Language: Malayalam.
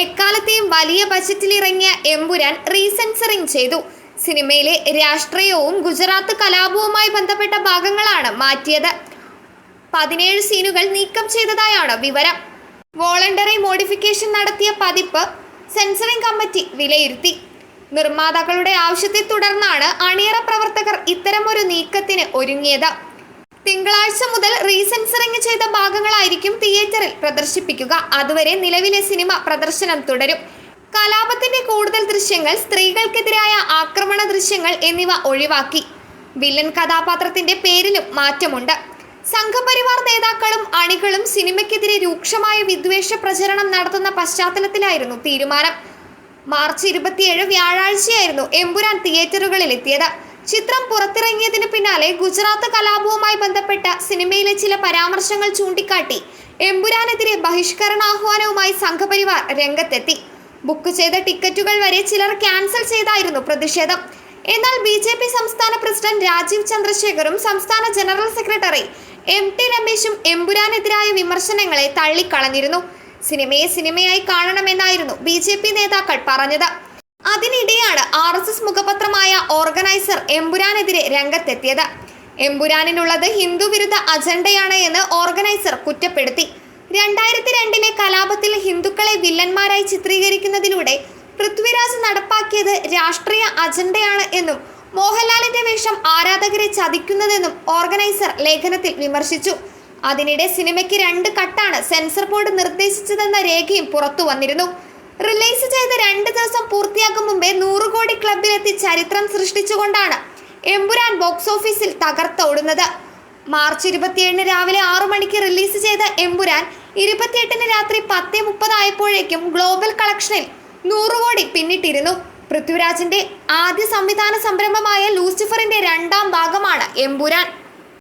എക്കാലത്തെയും വലിയ ബജറ്റിൽ ഇറങ്ങിയ എമ്പുരാൻ റീസെൻസറിംഗ് ചെയ്തു. സിനിമയിലെ രാഷ്ട്രീയവും ഗുജറാത്ത് കലാപവുമായി ബന്ധപ്പെട്ട ഭാഗങ്ങളാണ് മാറ്റിയത്. 17 സീനുകൾ നീക്കം ചെയ്തതായാണ് വിവരം. വോളണ്ടറി മോഡിഫിക്കേഷൻ നടത്തിയ പതിപ്പ് സെൻസറിംഗ് കമ്മിറ്റി വിലയിരുത്തി. നിർമ്മാതാക്കളുടെ ആവശ്യത്തെ തുടർന്നാണ് അണിയറ പ്രവർത്തകർ ഇത്തരമൊരു നീക്കത്തിന് ഒരുങ്ങിയത്. തിങ്കളാഴ്ച മുതൽ റീസെൻസറിംഗ് ചെയ്ത ഭാഗങ്ങളായിരിക്കും തിയേറ്ററിൽ പ്രദർശിപ്പിക്കുക. അതുവരെ നിലവിലെ സിനിമ പ്രദർശനം തുടരും. കലാപത്തിന്റെ കൂടുതൽ ദൃശ്യങ്ങൾ, സ്ത്രീകൾക്കെതിരായ ആക്രമണ ദൃശ്യങ്ങൾ എന്നിവ ഒഴിവാക്കി. വില്ലൻ കഥാപാത്രത്തിന്റെ പേരിലും മാറ്റമുണ്ട്. സംഘപരിവാർ നേതാക്കളും അണികളും സിനിമയ്ക്കെതിരെ രൂക്ഷമായ വിദ്വേഷ പ്രചരണം നടത്തുന്ന പശ്ചാത്തലത്തിലായിരുന്നു തീരുമാനം. മാർച്ച് 27 വ്യാഴാഴ്ചയായിരുന്നു എമ്പുരാൻ തിയേറ്ററുകളിൽ എത്തിയത്. ചിത്രം പുറത്തിറങ്ങിയതിന് പിന്നാലെ ഗുജറാത്ത് കലാപവുമായി ബന്ധപ്പെട്ട സിനിമയിലെ ചില പരാമർശങ്ങൾ ചൂണ്ടിക്കാട്ടി എമ്പുരാനെതിരെ ബഹിഷ്കരണാഹ്വാനവുമായി സംഘപരിവാർ രംഗത്തെത്തി. ബുക്ക് ചെയ്ത ടിക്കറ്റുകൾ വരെ ചിലർ ക്യാൻസൽ ചെയ്തായിരുന്നു പ്രതിഷേധം. എന്നാൽ BJP സംസ്ഥാന പ്രസിഡന്റ് രാജീവ് ചന്ദ്രശേഖറും സംസ്ഥാന ജനറൽ സെക്രട്ടറി MT രമേശും എമ്പുരാനെതിരായ വിമർശനങ്ങളെ തള്ളിക്കളഞ്ഞിരുന്നു. സിനിമയെ സിനിമയായി കാണണമെന്നായിരുന്നു BJP നേതാക്കൾ പറഞ്ഞത്. അതിനിടെയാണ് RSS മുഖപത്രമായ ഓർഗനൈസർ എമ്പുരാനെതിരെ രംഗത്തെത്തിയത്. എമ്പുരാനിനുള്ളത് ഹിന്ദു വിരുദ്ധ അജണ്ടയാണ് എന്ന് ഓർഗനൈസർ കുറ്റപ്പെടുത്തി. 2002 കലാപത്തിൽ ഹിന്ദുക്കളെ വില്ലന്മാരായി ചിത്രീകരിക്കുന്നതിലൂടെ പൃഥ്വിരാജ് നടപ്പാക്കിയത് രാഷ്ട്രീയ അജണ്ടയാണ് എന്നും മോഹൻലാലിന്റെ വേഷം ആരാധകരെ ചതിക്കുന്നതെന്നും ഓർഗനൈസർ ലേഖനത്തിൽ വിമർശിച്ചു. അതിനിടെ സിനിമയ്ക്ക് 2 കട്ടാണ് സെൻസർ ബോർഡ് നിർദ്ദേശിച്ചതെന്ന രേഖയും പുറത്തു വന്നിരുന്നു. റിലീസ് ചെയ്ത് 2 ദിവസം പൂർത്തിയാക്കും മുമ്പേ 100 കോടി ക്ലബിലെത്തി ചരിത്രം സൃഷ്ടിച്ചുകൊണ്ടാണ് എമ്പുരാൻ ബോക്സ് ഓഫീസിൽ തകർത്തോടുന്നത്. മാർച്ച് 27 രാവിലെ 6 മണിക്ക് റിലീസ് ചെയ്ത എമ്പുരാൻ 28 രാത്രി 10:30 ആയപ്പോഴേക്കും ഗ്ലോബൽ കളക്ഷനിൽ 100 കോടി പിന്നിട്ടിരുന്നു. പൃഥ്വിരാജിന്റെ ആദ്യ സംവിധാന സംരംഭമായ ലൂസിഫറിന്റെ 2ാം ഭാഗമാണ് എമ്പുരാൻ.